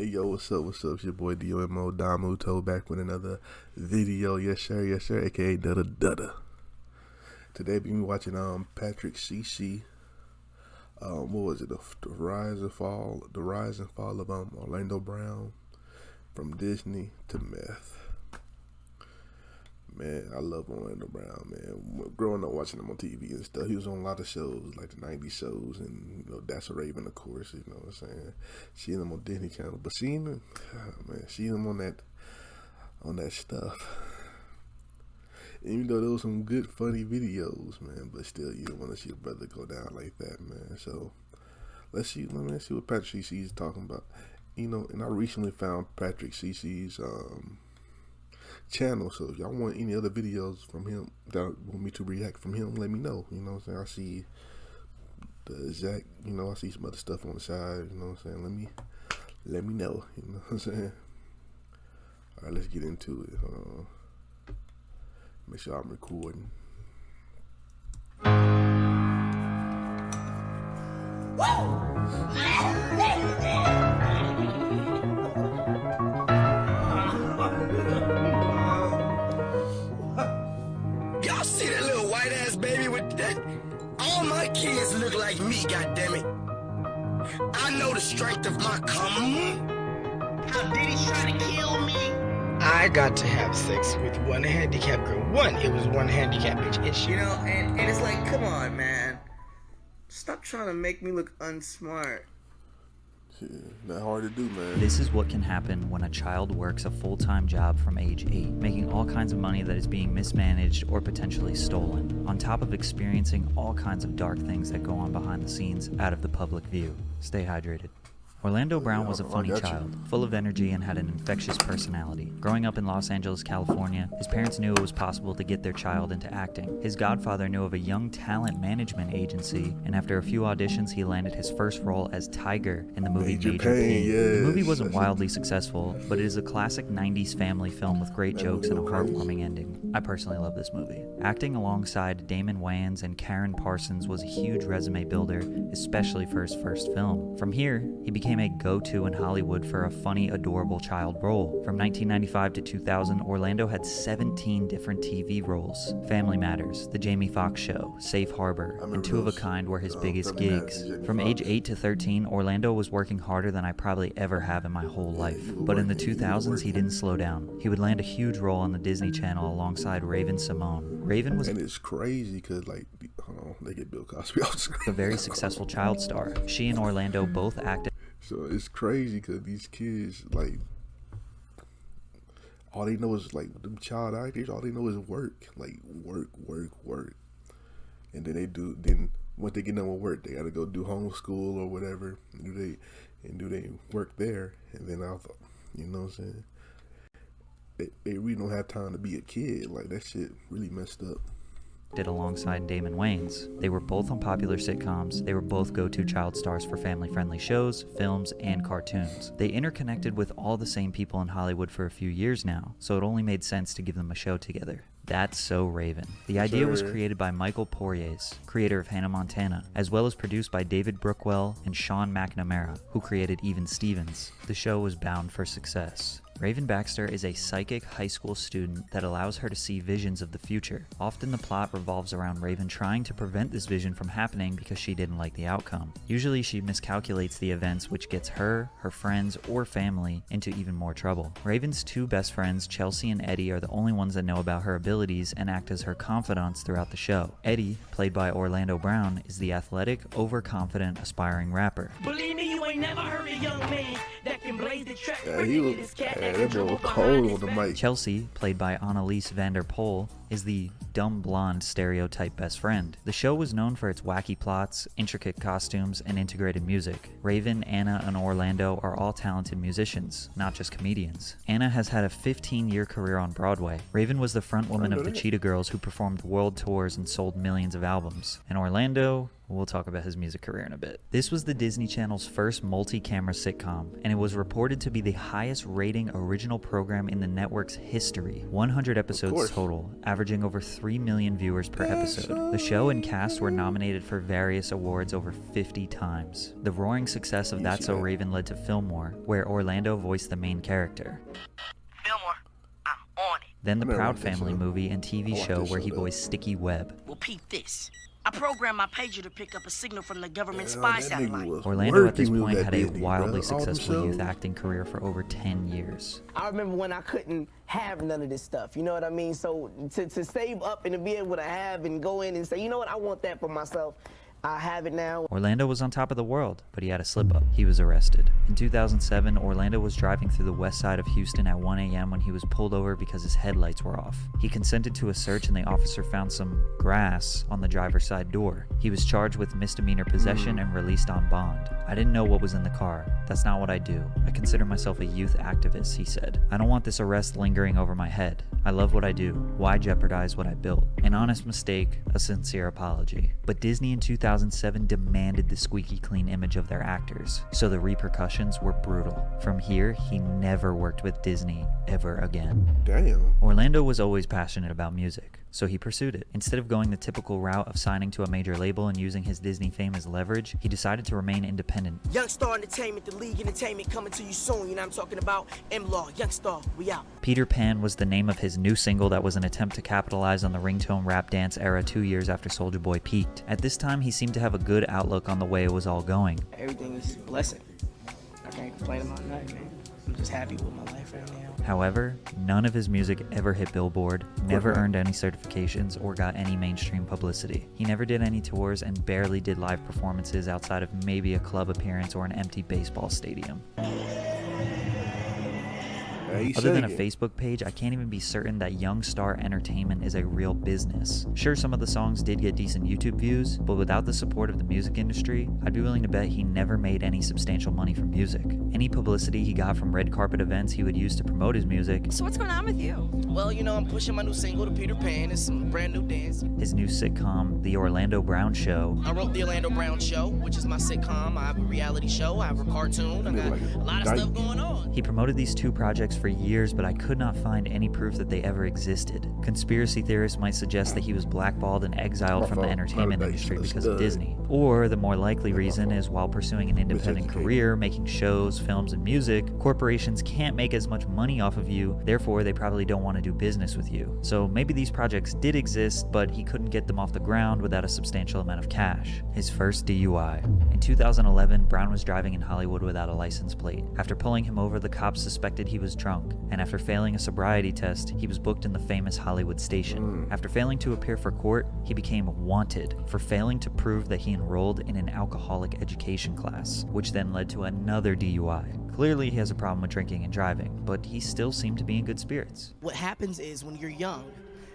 Hey yo, what's up? What's up? It's your boy Domuto back with another video. Yes sir, aka Dutta Dutta. Today we been watching Patrick CC. What was it? The rise and fall of Orlando Brown from Disney to meth. Man, I love Orlando Brown, man. Growing up watching him on TV and stuff, he was on a lot of shows, like the 90s shows, and, That's a Raven, of course, you know what I'm saying? Seeing him on Disney Channel, but seeing him on that stuff, even though there was some good, funny videos, man, but still, you don't want to see a brother go down like that, man. So, let's see what Patrick CC is talking about. And I recently found Patrick CC's, channel, so if y'all want any other videos from him that want me to react from him, let me know. You know what I'm saying? I see the exact, I see some other stuff on the side, you know what I'm saying? Let me know, you know what I'm saying? Alright, let's get into it. Make sure I'm recording. Y'all see that little white ass baby with that? All my kids look like me, goddammit. I know the strength of my cum. How did he try to kill me? I got to have sex with one handicapped girl. It was one handicapped bitch. And it's like, come on, man. Stop trying to make me look unsmart. Not hard to do, man. This is what can happen when a child works a full-time job from age 8, making all kinds of money that is being mismanaged or potentially stolen, on top of experiencing all kinds of dark things that go on behind the scenes out of the public view. Stay hydrated. Orlando Brown was a funny child, full of energy and had an infectious personality. Growing up in Los Angeles, California, his parents knew it was possible to get their child into acting. His godfather knew of a young talent management agency, and after a few auditions, he landed his first role as Tiger in the movie Major Pain. Yes. The movie wasn't wildly successful, but it is a classic 90s family film with great jokes and a heartwarming ending. I personally love this movie. Acting alongside Damon Wayans and Karen Parsons was a huge resume builder, especially for his first film. From here, he became a go-to in Hollywood for a funny, adorable child role. From 1995 to 2000, Orlando had 17 different TV roles. Family Matters, The Jamie Foxx Show, Safe Harbor, and Two of a Kind were his biggest gigs. From age 8 to 13, Orlando was working harder than I probably ever have in my whole life. But in the 2000s, he didn't slow down. He would land a huge role on the Disney Channel alongside Raven Simone. Raven was... And it's crazy because, they get Bill Cosby off the screen. A very successful child star. She and Orlando both acted. So it's crazy because these kids, all they know is, them child actors, all they know is work. Work. And then once they get done with work, they got to go do homeschool or whatever. Do they work there? And then you know what I'm saying? They really don't have time to be a kid. That shit really messed up. Did alongside Damon Wayans. They were both on popular sitcoms. They were both go-to child stars for family-friendly shows, films, and cartoons. They interconnected with all the same people in Hollywood for a few years now, so it only made sense to give them a show together. That's So Raven. The idea was created by Michael Poirier, creator of Hannah Montana, as well as produced by David Brookwell and Sean McNamara, who created Even Stevens. The show was bound for success. Raven Baxter is a psychic high school student that allows her to see visions of the future. Often the plot revolves around Raven trying to prevent this vision from happening because she didn't like the outcome. Usually she miscalculates the events, which gets her, her friends, or family into even more trouble. Raven's two best friends, Chelsea and Eddie, are the only ones that know about her abilities and act as her confidants throughout the show. Eddie, played by Orlando Brown, is the athletic, overconfident, aspiring rapper. Believe me, you ain't never heard a young man that can blaze the track. That boy was cold on the mic. Chelsea, played by Annalise van der Pol, is the dumb blonde stereotype best friend. The show was known for its wacky plots, intricate costumes, and integrated music. Raven, Anna, and Orlando are all talented musicians, not just comedians. Anna has had a 15-year career on Broadway. Raven was the frontwoman of the Cheetah Girls who performed world tours and sold millions of albums. And Orlando, We'll talk about his music career in a bit. This was the Disney Channel's first multi-camera sitcom, and it was reported to be the highest rating original program in the network's history. 100 episodes total, averaging over 3 million viewers per episode. The show and cast were nominated for various awards over 50 times. The roaring success of That's So Raven led to Fillmore, where Orlando voiced the main character. Fillmore, I'm on it. Then the Proud Family movie and TV show where he voiced Sticky Webb. Well, peep this. I programmed my pager to pick up a signal from the government spy satellite. Orlando at this point had a wildly successful youth acting career for over 10 years. I remember when I couldn't have none of this stuff, you know what I mean? So to save up and to be able to have and go in and say, you know what, I want that for myself. I have it now. Orlando was on top of the world, but he had a slip-up. He was arrested. In 2007, Orlando was driving through the west side of Houston at 1 a.m. when he was pulled over because his headlights were off. He consented to a search and the officer found some grass on the driver's side door. He was charged with misdemeanor possession and released on bond. I didn't know what was in the car. That's not what I do. I consider myself a youth activist, he said. I don't want this arrest lingering over my head. I love what I do. Why jeopardize what I built? An honest mistake, a sincere apology. But Disney in 2007 demanded the squeaky clean image of their actors, so the repercussions were brutal. From here, he never worked with Disney ever again. Damn. Orlando was always passionate about music, so he pursued it. Instead of going the typical route of signing to a major label and using his Disney fame as leverage, he decided to remain independent. Young Star Entertainment, the League Entertainment coming to you soon. You know what I'm talking about? M-Law, Young Star, we out. Peter Pan was the name of his new single that was an attempt to capitalize on the ringtone rap dance era 2 years after Soulja Boy peaked. At this time, he seemed to have a good outlook on the way it was all going. Everything is a blessing. I can't complain about nothing, man. I'm just happy with my life right now. However, none of his music ever hit Billboard, never earned any certifications, or got any mainstream publicity. He never did any tours and barely did live performances outside of maybe a club appearance or an empty baseball stadium. Other than a Facebook page, I can't even be certain that Young Star Entertainment is a real business. Sure, some of the songs did get decent YouTube views, but without the support of the music industry, I'd be willing to bet he never made any substantial money from music. Any publicity he got from red carpet events he would use to promote his music. So what's going on with you? Well, you know, I'm pushing my new single to Peter Pan. It's some brand new dance. His new sitcom, The Orlando Brown Show. I wrote The Orlando Brown Show, which is my sitcom. I have a reality show. I have a cartoon. I got a lot of stuff going on. He promoted these two projects for years, but I could not find any proof that they ever existed. Conspiracy theorists might suggest that he was blackballed and exiled from the entertainment industry because of Disney. Or the more likely reason is while pursuing an independent career, making shows, films, and music, corporations can't make as much money off of you, therefore they probably don't want to do business with you. So maybe these projects did exist, but he couldn't get them off the ground without a substantial amount of cash. His first DUI. In 2011, Brown was driving in Hollywood without a license plate. After pulling him over, the cops suspected he was drunk, and after failing a sobriety test, he was booked in the famous Hollywood station. After failing to appear for court, he became wanted for failing to prove that he enrolled in an alcoholic education class, which then led to another DUI. Clearly, he has a problem with drinking and driving, but he still seemed to be in good spirits. What happens is when you're young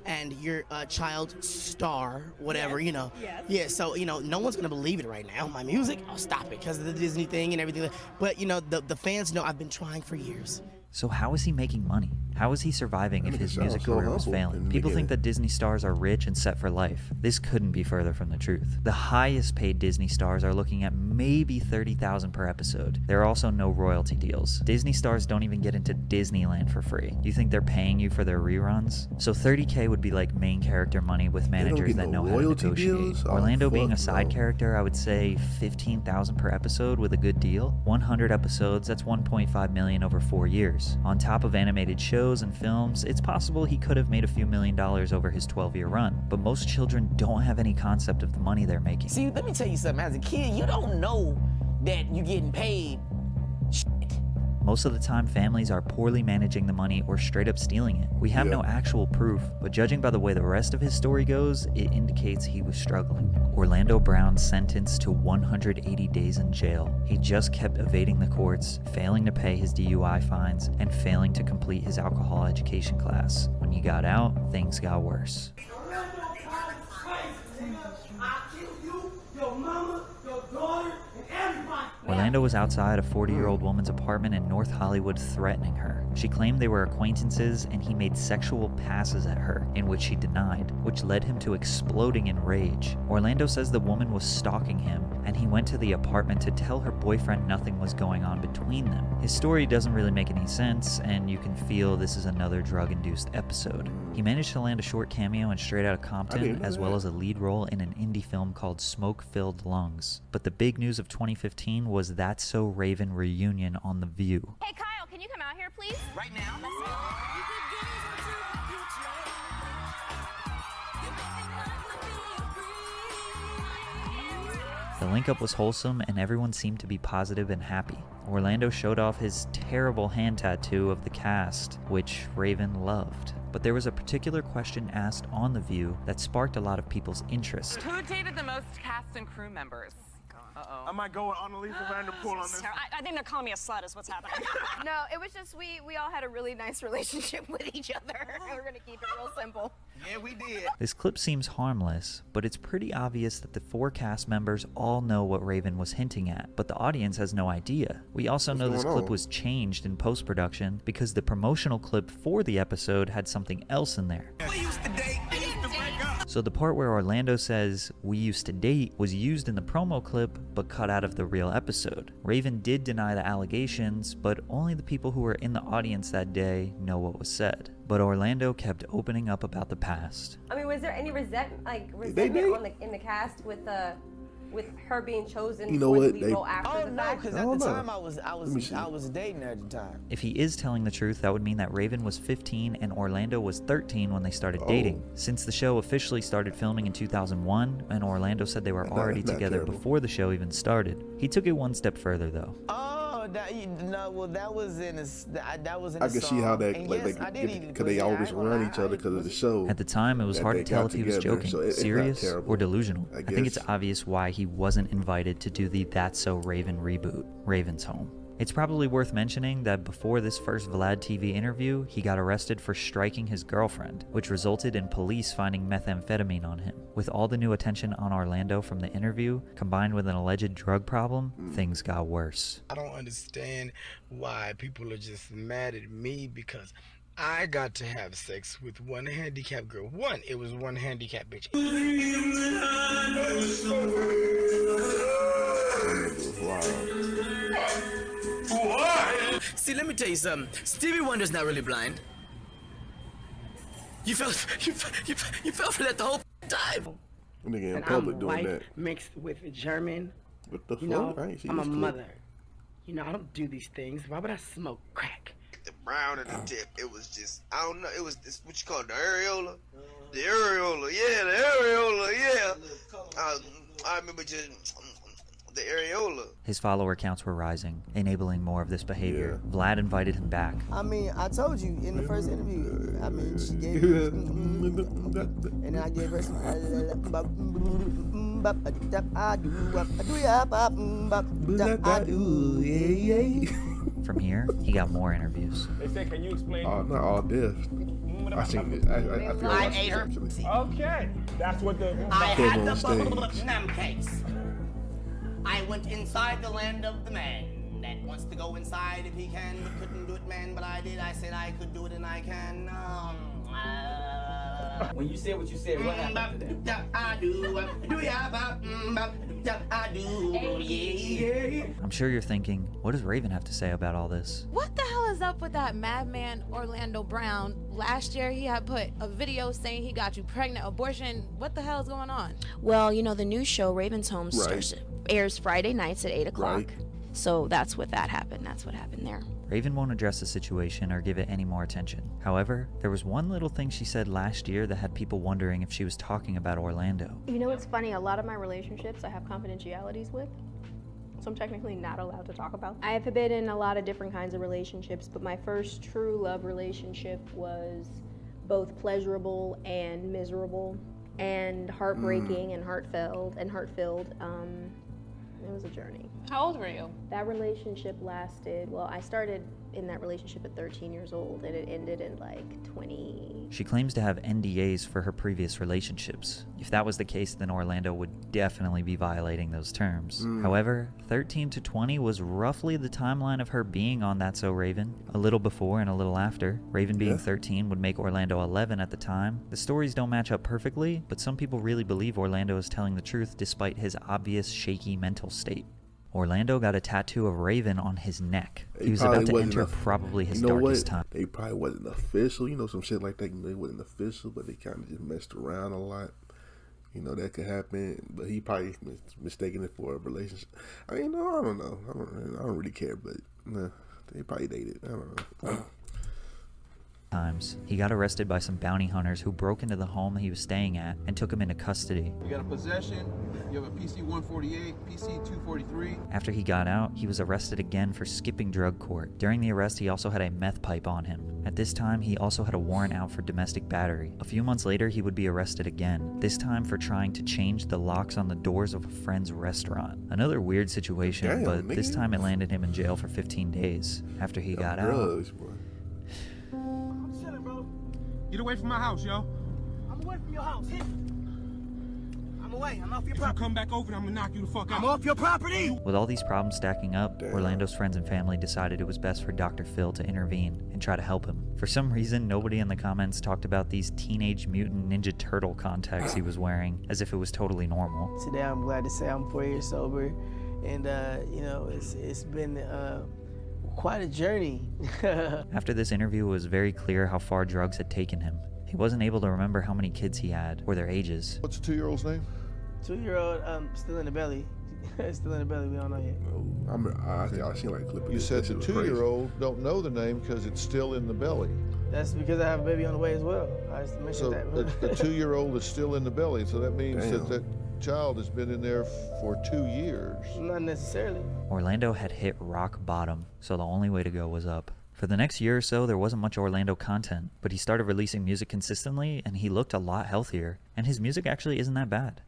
and you're a child star, whatever, you know. Yes. Yeah, so, you know, no one's going to believe it right now. My music, I'll stop it because of the Disney thing and everything. But, you know, the fans know I've been trying for years. So how is he making money? How is he surviving if his music career was failing? People think that Disney stars are rich and set for life. This couldn't be further from the truth. The highest paid Disney stars are looking at maybe $30,000 per episode. There are also no royalty deals. Disney stars don't even get into Disneyland for free. You think they're paying you for their reruns? So $30K would be like main character money with managers that know how to negotiate. Orlando being a side character, I would say $15,000 per episode with a good deal. 100 episodes, that's $1.5 million over 4 years. On top of animated shows and films, it's possible he could have made a few $1 million over his 12-year run, but most children don't have any concept of the money they're making. See, let me tell you something. As a kid, you don't know that you're getting paid shit. Most of the time, families are poorly managing the money or straight up stealing it. We have no actual proof, but judging by the way the rest of his story goes, it indicates he was struggling. Orlando Brown sentenced to 180 days in jail. He just kept evading the courts, failing to pay his DUI fines, and failing to complete his alcohol education class. When he got out, things got worse. Orlando was outside a 40-year-old woman's apartment in North Hollywood threatening her. She claimed they were acquaintances and he made sexual passes at her, in which she denied, which led him to exploding in rage. Orlando says the woman was stalking him and he went to the apartment to tell her boyfriend nothing was going on between them. His story doesn't really make any sense, and you can feel this is another drug-induced episode. He managed to land a short cameo in Straight Outta Compton, as well as a lead role in an indie film called Smoke-Filled Lungs. But the big news of 2015 was That's So Raven reunion on The View. Hey Kyle, can you come out here please? Right now? The link-up was wholesome and everyone seemed to be positive and happy. Orlando showed off his terrible hand tattoo of the cast, which Raven loved. But there was a particular question asked on The View that sparked a lot of people's interest. Who dated the most cast and crew members? Uh-oh. I might go with Annalisa Vanderpool on this. I think they're calling me a slut is what's happening. No, it was just we all had a really nice relationship with each other. We're gonna keep it real simple. Yeah, we did. This clip seems harmless, but it's pretty obvious that the 4 cast members all know what Raven was hinting at, but the audience has no idea. We also know this clip was changed in post-production because the promotional clip for the episode had something else in there. We used to date. We used to break up. So the part where Orlando says, "we used to date," was used in the promo clip, but cut out of the real episode. Raven did deny the allegations, but only the people who were in the audience that day know what was said. But Orlando kept opening up about the past. I mean, was there any resentment in the cast with her being chosen You know for what? the lead role after Oh the no, fact? because I at don't the know. time I was dating her at the time. If he is telling the truth, that would mean that Raven was 15 and Orlando was 13 when they started dating. Since the show officially started filming in 2001, and Orlando said they were already not together terrible. before the show even started. He took it one step further though. Oh, that was in a I can see how that, And like, yes, I did even because they always run each other because of the show. At the time, it was that hard they to tell got if he was together, joking, so it's not serious, terrible, or delusional. I I think it's guess. obvious why he wasn't invited to do the That's So Raven reboot, Raven's Home. It's probably worth mentioning that before this first Vlad TV interview, he got arrested for striking his girlfriend, which resulted in police finding methamphetamine on him. With all the new attention on Orlando from the interview, combined with an alleged drug problem, things got worse. I don't understand why people are just mad at me because I got to have sex with one handicapped girl. It was one handicapped bitch. See, let me tell you something. Stevie Wonder's not really blind. You fell for that the whole time. Nigga in And public I'm doing white that. mixed with German. What the You fuck? know, I ain't seen I'm a this clip. mother. You know, I don't do these things. Why would I smoke crack? The brown and the tip, it was just, I don't know, it's what you call it, the areola? The areola, yeah, the areola, yeah. I remember just the areola. His follower counts were rising, enabling more of this behavior. Vlad invited him back. I mean, I told you in the first interview. I mean, she gave me, and I gave her some. From here, he got more interviews. They said, can you explain? Oh, not all deaf. I seen it. I think I watched it actually. Okay, that's what the... I Came had on the stage. nam cakes. I went inside the land of the man that wants to go inside if he can, but couldn't do it, man. But I did. I said I could do it, and I can. When you said what you said, what happened to that? I'm sure you're thinking, what does Raven have to say about all this? What the hell is up with that madman Orlando Brown? Last year he had put a video saying he got you pregnant, abortion. What the hell is going on? Well, you know, the new show, Raven's Home, Right. airs Friday nights at 8 o'clock. Right. So that's what happened. That's what happened there. Raven won't address the situation or give it any more attention. However, there was one little thing she said last year that had people wondering if she was talking about Orlando. You know what's funny? A lot of my relationships I have confidentialities with. So I'm technically not allowed to talk about. I have been in a lot of different kinds of relationships, but my first true love relationship was both pleasurable and miserable and heartbreaking and heartfelt and heart-filled. it was a journey. How old were you? That relationship lasted, well, I started in that relationship at 13 years old and it ended in like 20. She claims to have NDAs for her previous relationships. If that was the case, then Orlando would definitely be violating those terms. However, 13 to 20 was roughly the timeline of her being on That's So Raven, a little before and a little after. Raven being 13 would make Orlando 11 at the time. The stories don't match up perfectly, but some people really believe Orlando is telling the truth despite his obvious shaky mental state. Orlando got a tattoo of Raven on his neck. He was about to enter probably his darkest time. They probably wasn't official, some shit like that. It wasn't official, but they kind of just messed around a lot. That could happen, but he probably mistaken it for a relationship. I don't know. I don't really care, but they probably dated. I don't know. Times. He got arrested by some bounty hunters who broke into the home he was staying at and took him into custody. You got a possession, you have a PC 148, PC 243. After he got out, he was arrested again for skipping drug court. During the arrest, he also had a meth pipe on him. At this time, he also had a warrant out for domestic battery. A few months later, he would be arrested again, this time for trying to change the locks on the doors of a friend's restaurant. Another weird situation, but this time it landed him in jail for 15 days. After he got out... Get away from my house, yo. I'm away from your house. I'm away. I'm off your If property. you come back over, I'm gonna knock you the fuck out. I'm off your property. With all these problems stacking up, Orlando's friends and family decided it was best for Dr. Phil to intervene and try to help him. For some reason, nobody in the comments talked about these Teenage Mutant Ninja Turtle contacts he was wearing, as if it was totally normal. Today I'm glad to say I'm 4 years sober, and it's been quite a journey. After this interview, it was very clear how far drugs had taken him. He wasn't able to remember how many kids he had or their ages. What's the 2-year-old's name? 2-year-old, still in the belly. Still in the belly, we don't know yet. I seen like a clip of You this. said That the shit was 2-year-old don't know the name because it's still in the belly. That's because I have a baby on the way as well. I just mentioned So that. the 2-year-old is still in the belly, so that means Damn. that child has been in there for 2 years. Not necessarily. Orlando had hit rock bottom, so the only way to go was up. For the next year or so, there wasn't much Orlando content, but he started releasing music consistently, and he looked a lot healthier. And his music actually isn't that bad.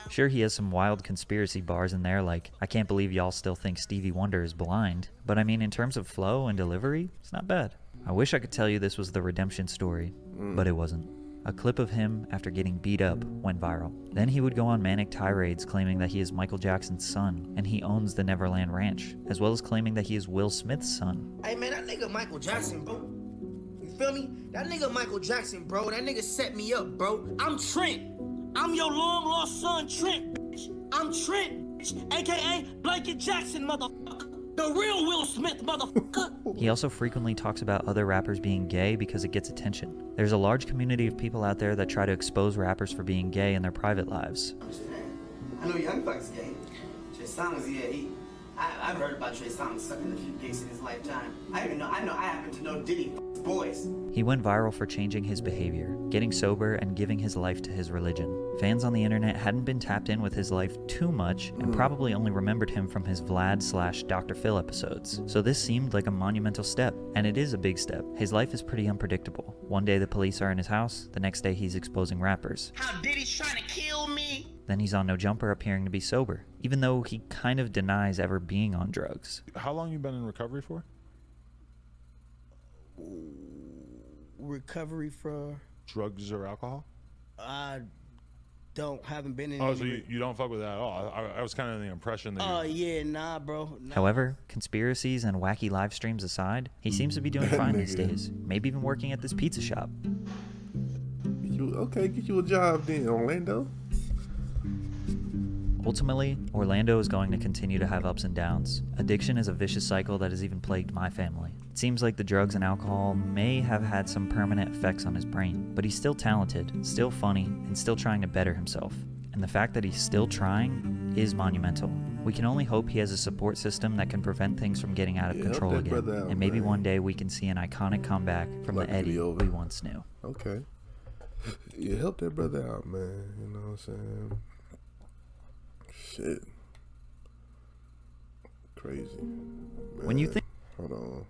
Sure, he has some wild conspiracy bars in there, like, I can't believe y'all still think Stevie Wonder is blind. But I mean, in terms of flow and delivery, it's not bad. I wish I could tell you this was the redemption story, but it wasn't. A clip of him after getting beat up went viral. Then he would go on manic tirades claiming that he is Michael Jackson's son and he owns the Neverland Ranch, as well as claiming that he is Will Smith's son. Hey man, that nigga Michael Jackson, bro. You feel me? That nigga Michael Jackson, bro. That nigga set me up, bro. I'm Trent. I'm your long lost son, Trent. Bitch. I'm Trent, bitch. AKA Blanket Jackson, motherfucker. The real Will Smith, motherfucker. He also frequently talks about other rappers being gay because it gets attention. There's a large community of people out there that try to expose rappers for being gay in their private lives. I know Young Thug's gay. Trey Songz, yeah, I've heard about Trey Songz sucking a few dicks in his lifetime. I happen to know Diddy boys. He went viral for changing his behavior, getting sober, and giving his life to his religion. Fans on the internet hadn't been tapped in with his life too much and probably only remembered him from his Vlad/Dr. Phil episodes. So this seemed like a monumental step, and it is a big step. His life is pretty unpredictable. One day the police are in his house, the next day he's exposing rappers. How Diddy's trying to kill me? Then he's on No Jumper appearing to be sober, even though he kind of denies ever being on drugs. How long you been in recovery for? Recovery for Drugs or alcohol? I haven't been in. Oh, so you don't fuck with that at all? I was kind of the impression that. Oh yeah, nah, bro. Nah. However, conspiracies and wacky live streams aside, he seems to be doing fine these days. Maybe even working at this pizza shop. Get you a job then, Orlando. Ultimately, Orlando is going to continue to have ups and downs. Addiction is a vicious cycle that has even plagued my family. It seems like the drugs and alcohol may have had some permanent effects on his brain, but he's still talented, still funny, and still trying to better himself. And the fact that he's still trying is monumental. We can only hope he has a support system that can prevent things from getting out of control again. Out, and maybe man. one day we can see an iconic comeback from the Eddie we once knew. Okay. You help that brother out, man. You know what I'm saying? Shit. Crazy. Man. When you think... Hold on.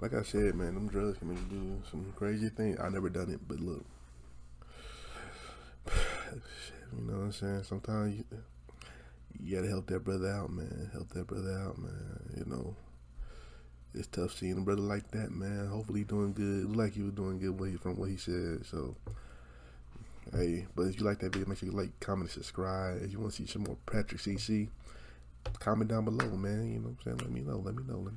like I said, man, them drugs can make you do some crazy things. I never done it, but look, you know what I'm saying? Sometimes you gotta help that brother out, man. Help that brother out, man. You know, it's tough seeing a brother like that, man. Hopefully he doing good. Look like he was doing good from what he said. So, hey, but if you like that video, make sure you like, comment, and subscribe. If you want to see some more Patrick CC, comment down below, man. You know what I'm saying? Let me know.